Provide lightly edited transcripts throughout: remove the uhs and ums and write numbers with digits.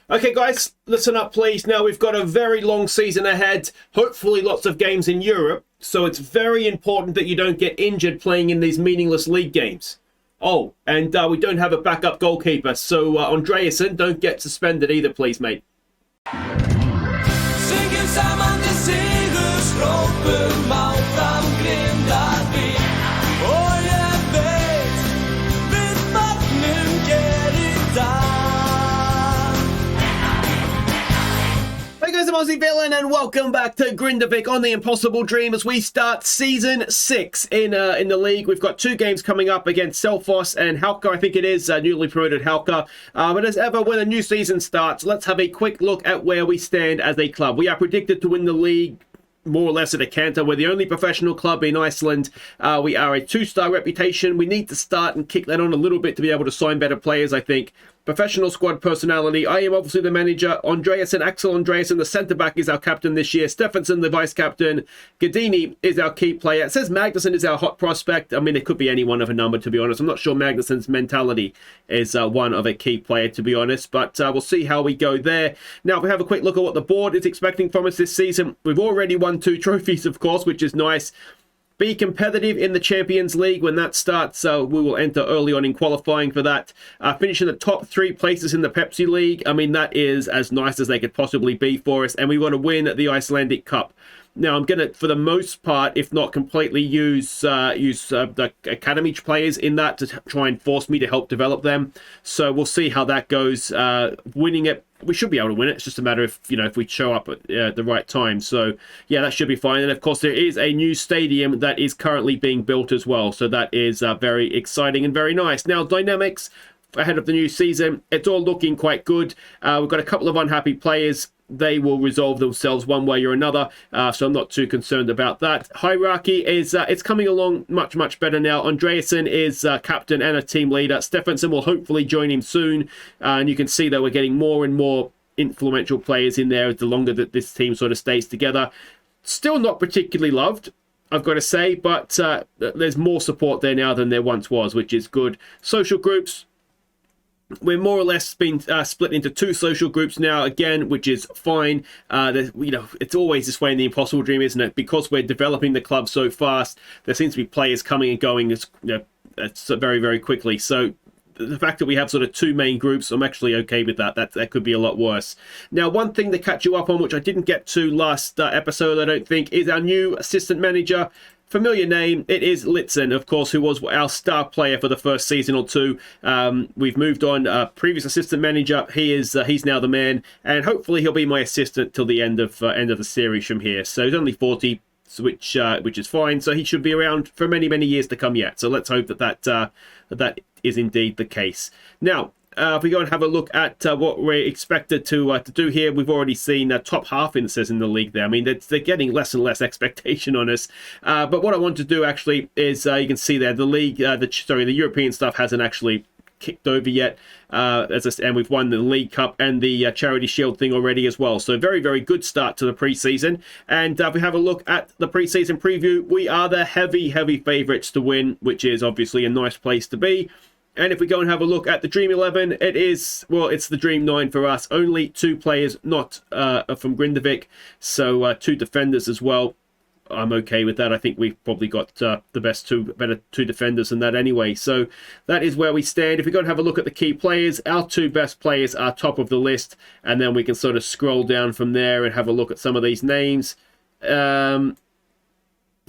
Okay, guys, listen up, please. Now, we've got a very long season ahead, hopefully lots of games in Europe, so it's very important that you don't get injured playing in these meaningless league games. Oh, and we don't have a backup goalkeeper, so Andreasen, don't get suspended either, please, mate. Hey guys, I'm Aussie Villain and welcome back to Grindavik on the Impossible Dream as we start Season 6 in the league. We've got 2 games coming up against Selfoss and Haukar, I think it is, newly promoted Haukar. But as ever, when a new season starts, let's have a quick look at where we stand as a club. We are predicted to win the league more or less at a canter. We're the only professional club in Iceland. We are a 2-star reputation. We need to start and kick that on a little bit to be able to sign better players, I think. Professional squad personality. I am obviously the manager. Axel Andreasen, the centre-back, is our captain this year. Stephenson, the vice-captain. Gadini is our key player. It says Magnusson is our hot prospect. I mean, it could be any one of a number, to be honest. I'm not sure Magnusson's mentality is one of a key player, to be honest. But we'll see how we go there. Now, if we have a quick look at what the board is expecting from us this season, we've already won 2 trophies, of course, which is nice. Be competitive in the Champions League when that starts, so we will enter early on in qualifying for that. Finish in the top 3 places in the Pepsi League. I mean, that is as nice as they could possibly be for us, and we want to win the Icelandic Cup. Now, I'm going to, for the most part, if not completely, use the academy players in that to try and force me to help develop them. So we'll see how that goes. Winning it, we should be able to win it. It's just a matter of, if we show up at the right time. So, yeah, that should be fine. And, of course, there is a new stadium that is currently being built as well. So that is very exciting and very nice. Now, dynamics ahead of the new season, it's all looking quite good. We've got a couple of unhappy players. They will resolve themselves one way or another, so I'm not too concerned about that. Hierarchy is it's coming along much better now. Andreasen is captain and a team leader. Stephenson will hopefully join him soon, and you can see that we're getting more and more influential players in there the longer that this team sort of stays together. Still not particularly loved, I've got to say, but there's more support there now than there once was, which is good. Social groups. We're more or less been split into 2 social groups now, again, which is fine. It's always this way in the Impossible Dream, isn't it? Because we're developing the club so fast, there seems to be players coming and going very, very quickly. So the fact that we have sort of 2 main groups, I'm actually okay with that. That could be a lot worse. Now, one thing to catch you up on, which I didn't get to last episode, I don't think, is our new assistant manager. Familiar name, it is Litzen, of course, who was our star player for the first season or 2. We've moved on. Previous assistant manager, he's now the man, and hopefully he'll be my assistant till the end of the series from here. So he's only 40, which is fine. So he should be around for many years to come yet. So let's hope that is indeed the case. Now, if we go and have a look at what we're expected to do here, we've already seen top half instances in the league there. I mean, they're getting less and less expectation on us. But what I want to do actually is, you can see there, the league, the European stuff hasn't actually kicked over yet. And we've won the League Cup and the Charity Shield thing already as well. So very, very good start to the preseason. And if we have a look at the preseason preview, we are the heavy favourites to win, which is obviously a nice place to be. And if we go and have a look at the Dream 11, it's the Dream 9 for us. Only 2 players, not from Grindavik. So 2 defenders as well. I'm okay with that. I think we've probably got the better 2 defenders than that anyway. So that is where we stand. If we go and have a look at the key players, our 2 best players are top of the list. And then we can sort of scroll down from there and have a look at some of these names.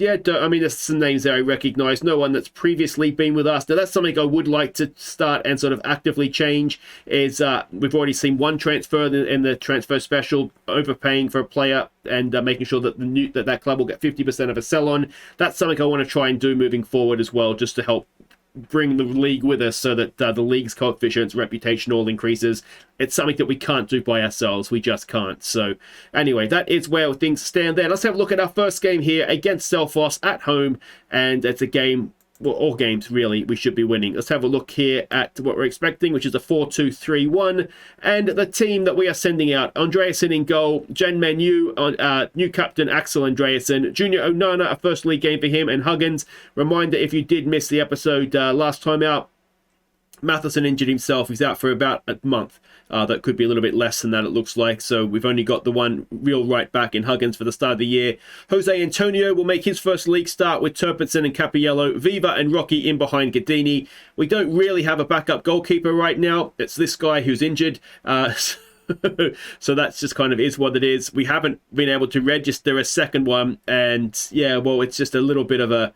Yeah, I mean, there's some names there I recognise. No one that's previously been with us. Now, that's something I would like to start and sort of actively change. Is we've already seen 1 transfer in the transfer special, overpaying for a player and making sure that that club will get 50% of a sell-on. That's something I want to try and do moving forward as well, just to help bring the league with us so that the league's coefficients, reputation all increases. It's something that we can't do by ourselves. We just can't. So anyway, that is where things stand there. Let's have a look at our first game here against Selfoss at home. And it's a game, well, all games really, we should be winning. Let's have a look here at what we're expecting, which is a 4-2-3-1. And the team that we are sending out: Andreasen in goal, Jen Menu, new captain Axel Andreasen, Junior Onana, a first league game for him, and Huggins. Reminder, if you did miss the episode last time out, Matheson injured himself. He's out for about a month. That could be a little bit less than that, it looks like. So we've only got the one real right back in Huggins for the start of the year. Jose Antonio will make his first league start with Turpinson and Cappiello, Viva and Rocky in behind Gadini. We don't really have a backup goalkeeper right now. It's this guy who's injured. So that's just kind of is what it is. We haven't been able to register a second one. And yeah, well, it's just a little bit of a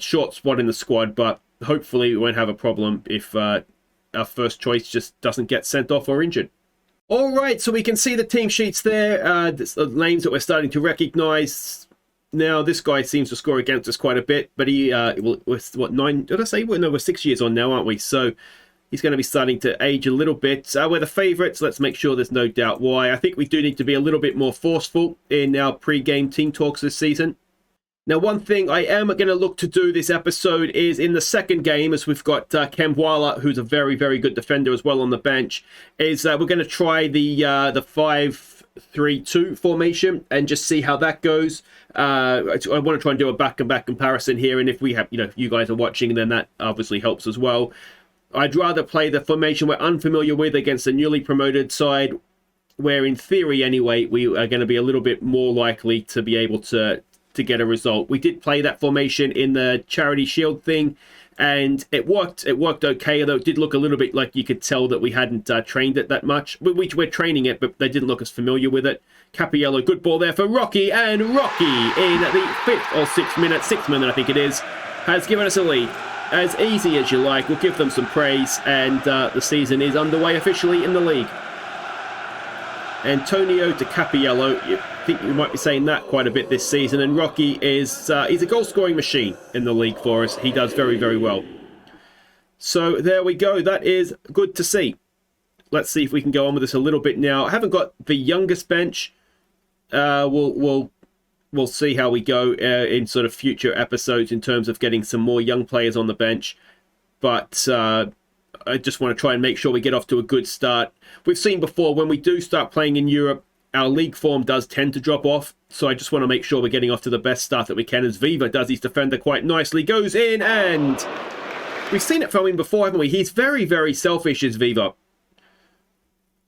short spot in the squad, but hopefully we won't have a problem if our first choice just doesn't get sent off or injured. All right, so we can see the team sheets there. The names that we're starting to recognize. Now, this guy seems to score against us quite a bit, but he was, what, 9? Did I say? Well, no, we're 6 years on now, aren't we? So he's going to be starting to age a little bit. We're the favourites. Let's make sure there's no doubt why. I think we do need to be a little bit more forceful in our pre-game team talks this season. Now, one thing I am going to look to do this episode is in the second game, as we've got Kembwala, who's a very, very good defender as well on the bench, is we're going to try the 5-3-2 formation and just see how that goes. I want to try and do a back-and-back comparison here, and if we have, if you guys are watching, then that obviously helps as well. I'd rather play the formation we're unfamiliar with against a newly promoted side, where in theory, anyway, we are going to be a little bit more likely to be able to get a result. We did play that formation in the Charity Shield thing, and it worked. It worked okay, although it did look a little bit like you could tell that we hadn't trained it that much. We're training it, but they didn't look as familiar with it. Cappiello, good ball there for Rocky, and Rocky in the 5th or 6th minute, I think it is, has given us a lead. As easy as you like, we'll give them some praise, and the season is underway officially in the league. Antonio to Cappiello, I think we might be saying that quite a bit this season, and Rocky is he's a goal-scoring machine in the league for us. He does very, very well. So there we go. That is good to see. Let's see if we can go on with this a little bit now. I haven't got the youngest bench. We'll see how we go in sort of future episodes in terms of getting some more young players on the bench. But I just want to try and make sure we get off to a good start. We've seen before, when we do start playing in Europe, our league form does tend to drop off. So I just want to make sure we're getting off to the best start that we can, as Viva does his defender quite nicely. Goes in, and we've seen it from him before, haven't we? He's very, very selfish, is Viva.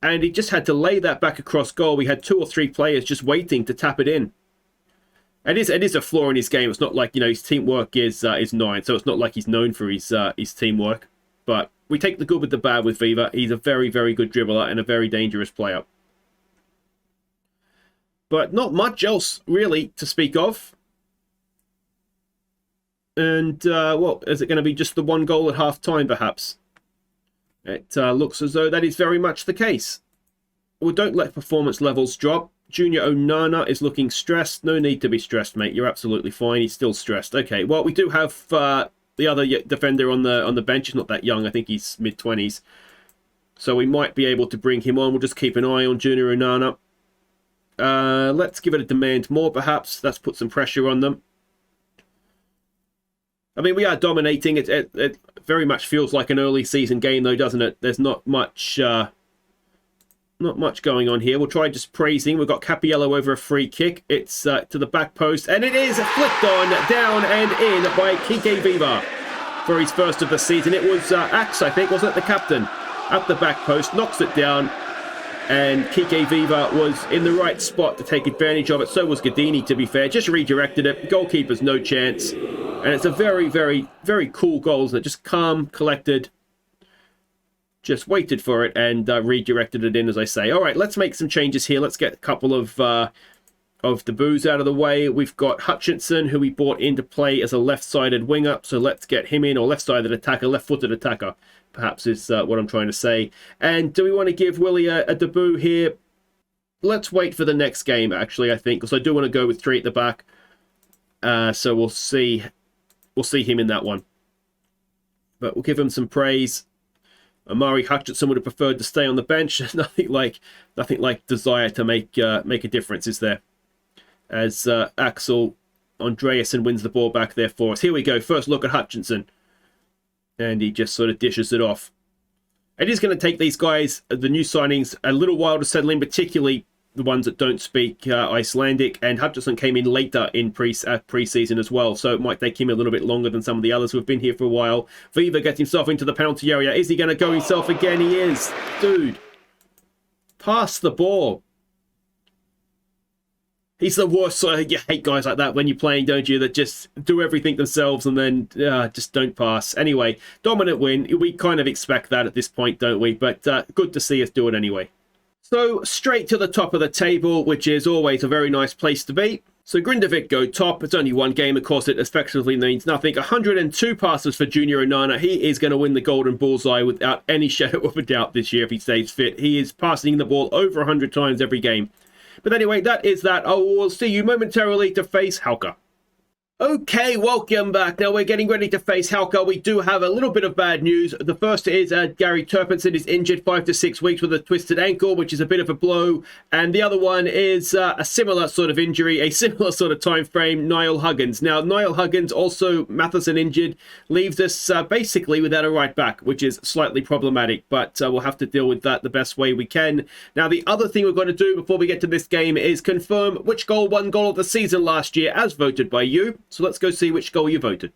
And he just had to lay that back across goal. We had 2 or 3 players just waiting to tap it in. It is a flaw in his game. It's not like, his teamwork is 9, so it's not like he's known for his teamwork. But we take the good with the bad with Viva. He's a very, very good dribbler and a very dangerous player. But not much else, really, to speak of. And, well, is it going to be just the 1 goal at half-time, perhaps? It looks as though that is very much the case. Well, don't let performance levels drop. Junior Onana is looking stressed. No need to be stressed, mate. You're absolutely fine. He's still stressed. Okay, well, we do have the other defender on the bench. He's not that young. I think he's mid-20s. So we might be able to bring him on. We'll just keep an eye on Junior Onana. Let's give it a demand more, perhaps. Let's put some pressure on them. I mean, we are dominating. It very much feels like an early season game, though, doesn't it? There's not much going on here. We'll try just praising. We've got Cappiello over a free kick. It's to the back post, and it is flicked on, down and in by Kike Viva for his first of the season. It was Axe, I think, wasn't it, the captain? Up the back post, knocks it down, and Kike Viva was in the right spot to take advantage of it. So was Gadini, to be fair. Just redirected it. Goalkeeper's no chance. And it's a very, very, very cool goal, isn't it? Just calm, collected. Just waited for it and redirected it in, as I say. All right, let's make some changes here. Let's get a couple of debuts out of the way. We've got Hutchinson, who we brought into play as a left-sided winger. So let's get him in, or left-sided attacker, left-footed attacker, perhaps is what I'm trying to say. And do we want to give Willie a debut here? Let's wait for the next game, actually, I think, because I do want to go with 3 at the back. So we'll see him in that one. But we'll give him some praise. Amari Hutchinson would have preferred to stay on the bench. nothing like desire to make a difference, is there? As Axel Andreasen wins the ball back there for us. Here we go. First look at Hutchinson. And he just sort of dishes it off. It is going to take these guys, the new signings, a little while to settle in, particularly the ones that don't speak Icelandic, and Hutchinson came in later in pre-season as well, so it might take him a little bit longer than some of the others who have been here for a while. Viva gets himself into the penalty area. Is he going to go himself again? He is. Dude, pass the ball. He's the worst. You hate guys like that when you're playing, don't you? That just do everything themselves and then just don't pass. Anyway, dominant win. We kind of expect that at this point, don't we? But good to see us do it anyway. So straight to the top of the table, which is always a very nice place to be. So Grindavik go top. It's only one game. Of course, it effectively means nothing. 102 passes for Junior Onana. He is going to win the golden bullseye without any shadow of a doubt this year if he stays fit. He is passing the ball over 100 times every game. But anyway, that is that. I will see you momentarily to face Haukar. Okay, welcome back. Now we're getting ready to face Haukar. We do have a little bit of bad news. The first is Gary Turpinson is injured 5 to 6 weeks with a twisted ankle, which is a bit of a blow. And the other one is a similar sort of injury, a similar sort of time frame, Niall Huggins. Now, Niall Huggins, also Matheson injured, leaves us basically without a right back, which is slightly problematic, but we'll have to deal with that the best way we can. Now, the other thing we're going to do before we get to this game is confirm which goal won goal of the season last year as voted by you. So let's go see which goal you voted.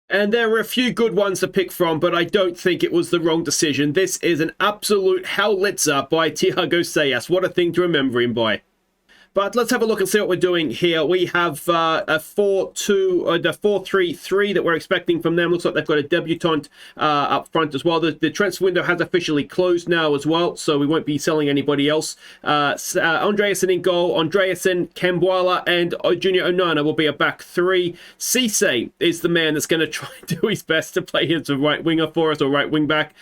And there were a few good ones to pick from, but I don't think it was the wrong decision. This is an absolute howitzer by Thiago Sayas. What a thing to remember him by. But let's have a look and see what we're doing here. We have a 4-3-3 that we're expecting from them. Looks like they've got a debutant up front as well. The transfer window has officially closed now as well, so we won't be selling anybody else. Andreasen in goal. Andreasen, Kembwala, and Junior Onana will be a back three. Cisse is the man that's going to try and do his best to play as a right winger for us, or right wing back.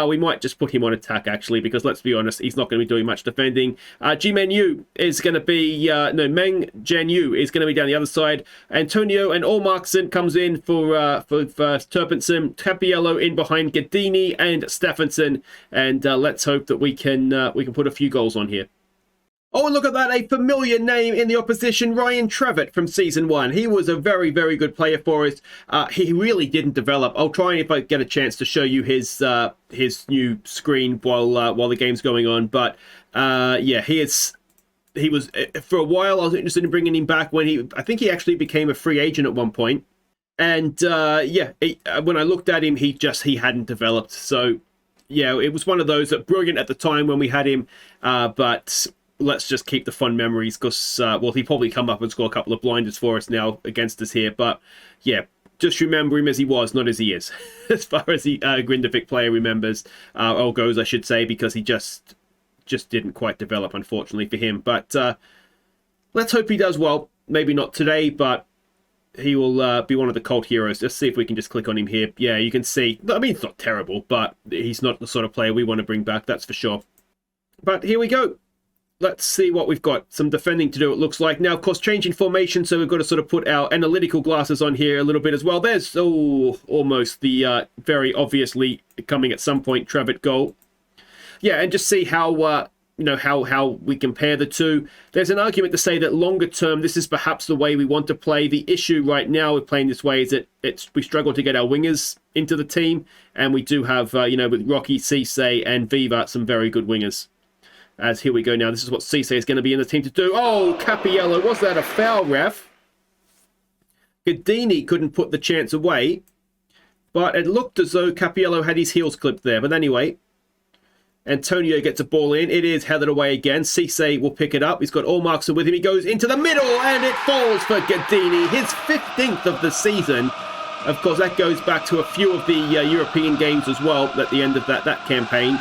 We might just put him on attack, actually, because let's be honest, he's not going to be doing much defending. G-Menu is going to be Meng Jianyu is going to be down the other side. Antonio and Allmarkson comes in for Turpinson. Capiello in behind Gadini and Stephenson, and let's hope that we can put a few goals on here. Oh, and look at that, a familiar name in the opposition, Ryan Trevitt from Season 1. He was a very, very good player for us. He really didn't develop. I'll try if I get a chance to show you his new screen while the game's going on. But yeah, he was, for a while, I was interested in bringing him back when I think he actually became a free agent at one point. And yeah, when I looked at him, he hadn't developed. So yeah, it was one of those that brilliant at the time when we had him, but let's just keep the fun memories because, well, he probably come up and score a couple of blinders for us now against us here. But yeah, just remember him as he was, not as he is, as far as the Grindavik player remembers, or goes, I should say, because he just didn't quite develop, unfortunately for him. But let's hope he does well. Maybe not today, but he will be one of the cult heroes. Let's see if we can just click on him here. Yeah, you can see. I mean, it's not terrible, but he's not the sort of player we want to bring back, that's for sure. But here we go. Let's see what we've got. Some defending to do, it looks like. Now, of course, changing formation, so we've got to sort of put our analytical glasses on here a little bit as well. There's, almost the very obviously coming at some point Trevitt goal. Yeah, and just see how how we compare the two. There's an argument to say that longer term, this is perhaps the way we want to play. The issue right now with playing this way is that we struggle to get our wingers into the team, and we do have with Rocky, Cisse, and Viva some very good wingers. As here we go now. This is what Cisse is going to be in the team to do. Oh, Capiello, was that a foul, ref? Gadini couldn't put the chance away, but it looked as though Capiello had his heels clipped there. But anyway, Antonio gets a ball in. It is headed away again. Cisse will pick it up. He's got Allmarkson with him. He goes into the middle, and it falls for Gadini. His 15th of the season. Of course, that goes back to a few of the European games as well at the end of that campaign,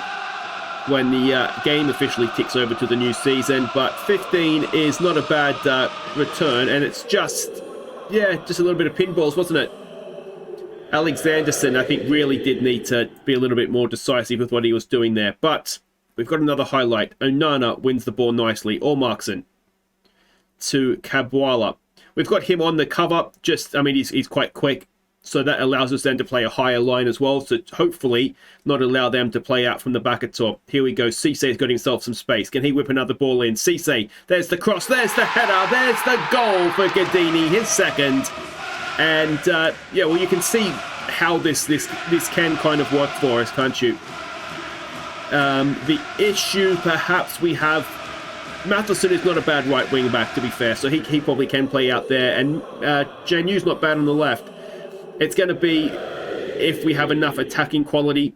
when the game officially kicks over to the new season. But 15 is not a bad return, and it's just a little bit of pinballs, wasn't it? Alexanderson, I think, really did need to be a little bit more decisive with what he was doing there. But we've got another highlight. Onana wins the ball nicely. Allmarkson to Kembwala. We've got him on the cover. He's quite quick. So that allows us then to play a higher line as well. So hopefully not allow them to play out from the back at top. Here we go. Cisse's got himself some space. Can he whip another ball in? Cisse, there's the cross. There's the header. There's the goal for Gadini, his second. And well, you can see how this can kind of work for us, can't you? The issue perhaps we have Matheson is not a bad right wing back, to be fair, so he probably can play out there. And Janu's not bad on the left. It's going to be, if we have enough attacking quality,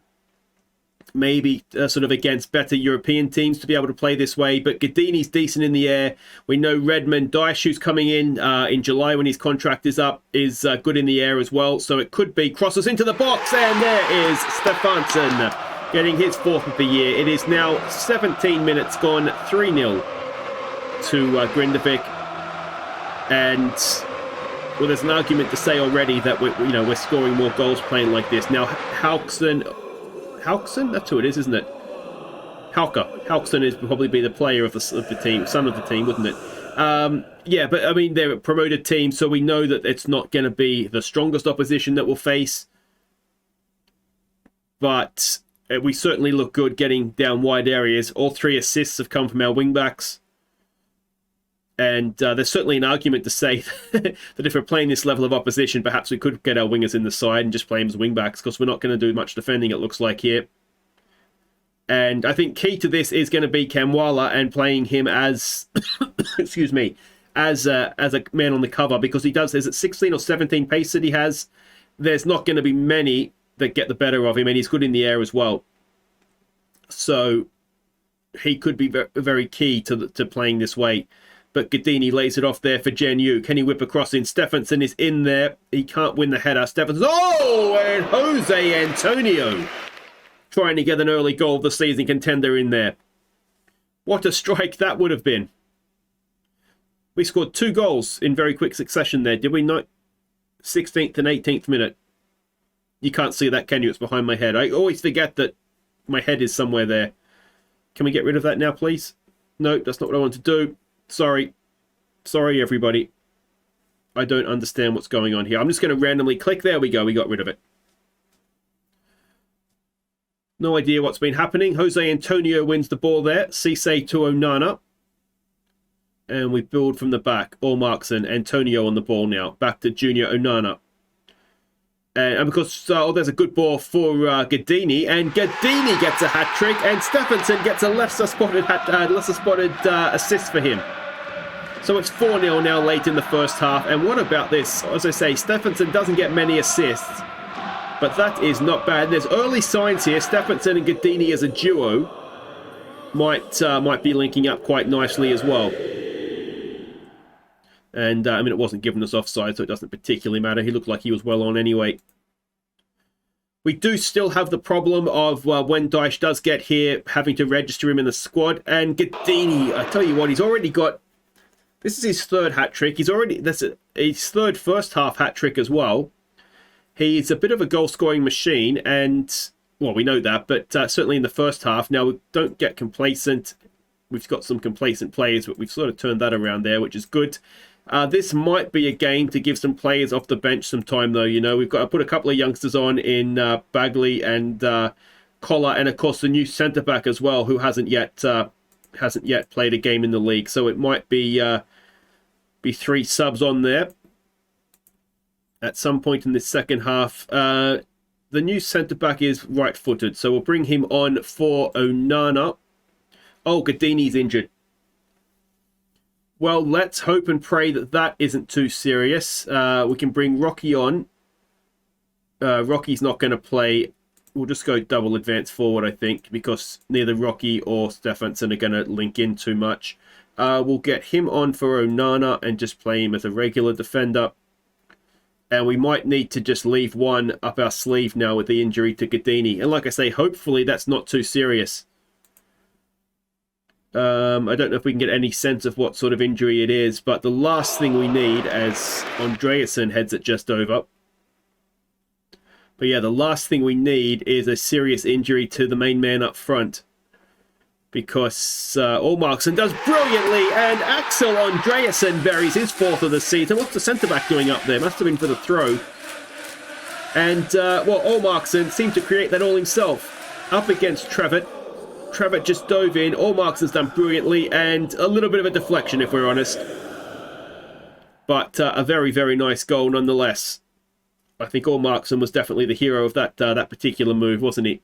maybe sort of against better European teams to be able to play this way. But Gadini's decent in the air. We know Redmond Dyche, who's coming in July when his contract is up, is good in the air as well. So it could be crosses into the box, and there is Stefansson getting his 4th of the year. It is now 17 minutes gone, 3-0 to Grindavik. And well, there's an argument to say already that we're scoring more goals playing like this. Now, Haukar, that's who it is, isn't it? Haukar is probably be the player of the team, son of the team, wouldn't it? Yeah, but I mean, they're a promoted team, so we know that it's not going to be the strongest opposition that we'll face. But we certainly look good getting down wide areas. All 3 assists have come from our wingbacks. And there's certainly an argument to say that if we're playing this level of opposition, perhaps we could get our wingers in the side and just play them as wingbacks, because we're not going to do much defending, it looks like here. And I think key to this is going to be Kamwala and playing him as, excuse me, as a man on the cover, because he does, is it 16 or 17 pace that he has? There's not going to be many that get the better of him, and he's good in the air as well. So he could be very key to playing this way. But Gadini lays it off there for Genu. Can he whip across in? Stefansson is in there. He can't win the header. Stefansson. Oh, and Jose Antonio trying to get an early goal of the season contender in there. What a strike that would have been. We scored 2 goals in very quick succession there, did we not? 16th and 18th minute. You can't see that, can you? It's behind my head. I always forget that my head is somewhere there. Can we get rid of that now, please? No, that's not what I want to do. Sorry, everybody. I don't understand what's going on here. I'm just going to randomly click. There we go. We got rid of it. No idea what's been happening. Jose Antonio wins the ball there. Cisse to Onana. And we build from the back. Allmarkson, Antonio on the ball now. Back to Junior Onana. And because there's a good ball for Gadini, and Gadini gets a hat-trick, and Stefansson gets a lesser-spotted assist for him. So it's 4-0 now late in the first half. And what about this? As I say, Stefansson doesn't get many assists, but that is not bad. There's early signs here. Stefansson and Gadini as a duo might be linking up quite nicely as well. And, I mean, it wasn't given us offside, so it doesn't particularly matter. He looked like he was well on anyway. We do still have the problem of when Dyche does get here, having to register him in the squad. And Gadini, I tell you what, he's already got... This is his 3rd hat-trick. That's his 3rd first-half hat-trick as well. He's a bit of a goal-scoring machine, and... Well, we know that, but certainly in the first half. Now, we don't get complacent. We've got some complacent players, but we've sort of turned that around there, which is good. This might be a game to give some players off the bench some time, though. You know, we've got to put a couple of youngsters on in Bagley and Collar, and of course the new centre back as well, who hasn't yet played a game in the league. So it might be 3 subs on there at some point in this second half. The new centre back is right-footed, so we'll bring him on for Onana. Oh, Gadini's injured. Well, let's hope and pray that isn't too serious. We can bring Rocky on. Rocky's not going to play. We'll just go double advance forward, I think, because neither Rocky or Stefansson are going to link in too much. We'll get him on for Onana and just play him as a regular defender. And we might need to just leave one up our sleeve now with the injury to Gadini. And like I say, hopefully that's not too serious. I don't know if we can get any sense of what sort of injury it is, but the last thing we need, as Andreasen heads it just over. But yeah, the last thing we need is a serious injury to the main man up front. Because Allmarkson does brilliantly, and Axel Andreasen buries his 4th of the season. What's the centre-back doing up there? Must have been for the throw. And, well, Allmarkson seemed to create that all himself. Up against Trevitt. Trevitt just dove in. Allmarkson's done brilliantly, and a little bit of a deflection, if we're honest. But a very, very nice goal nonetheless. I think Allmarkson was definitely the hero of that particular move, wasn't he?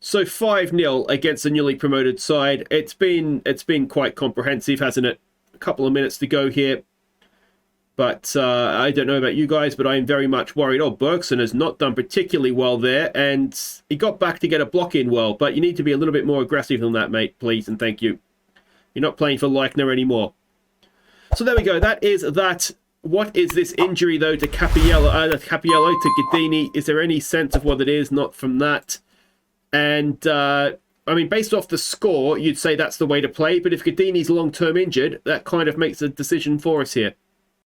So 5-0 against the newly promoted side. It's been quite comprehensive, hasn't it? A couple of minutes to go here. But I don't know about you guys, but I'm very much worried. Oh, Bergson has not done particularly well there, and he got back to get a block in well, but you need to be a little bit more aggressive than that, mate, please, and thank you. You're not playing for Leichner anymore. So there we go. That is that. What is this injury, though, to Capiello, to Gadini? Is there any sense of what it is? Not from that. And, I mean, based off the score, you'd say that's the way to play, but if Gadini's long-term injured, that kind of makes a decision for us here.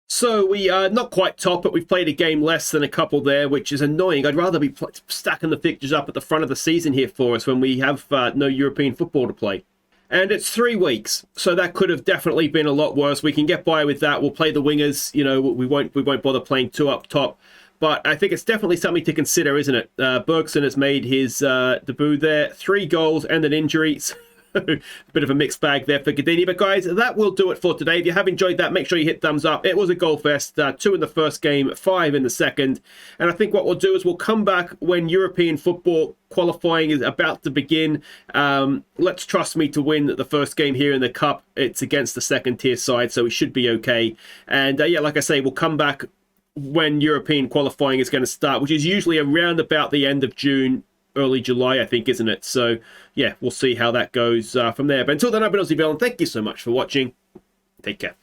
So we are not quite top, but we've played a game less than a couple there, which is annoying. I'd rather be stacking the fixtures up at the front of the season here for us when we have no European football to play. And it's 3 weeks, so that could have definitely been a lot worse. We can get by with that. We'll play the wingers. You know, we won't bother playing 2 up top. But I think it's definitely something to consider, isn't it? Bergson has made his debut there. 3 goals and an injury. A bit of a mixed bag there for Gadini. But guys, that will do it for today. If you have enjoyed that, make sure you hit thumbs up. It was a goal fest. 2 in the first game, 5 in the second. And I think what we'll do is we'll come back when European football qualifying is about to begin. Let's trust me to win the first game here in the Cup. It's against the second tier side, so we should be okay. And yeah, like I say, we'll come back when European qualifying is going to start, which is usually around about the end of June, early July, I think, isn't it? So, yeah, we'll see how that goes from there. But until then, I've been Aussie Bell, and thank you so much for watching. Take care.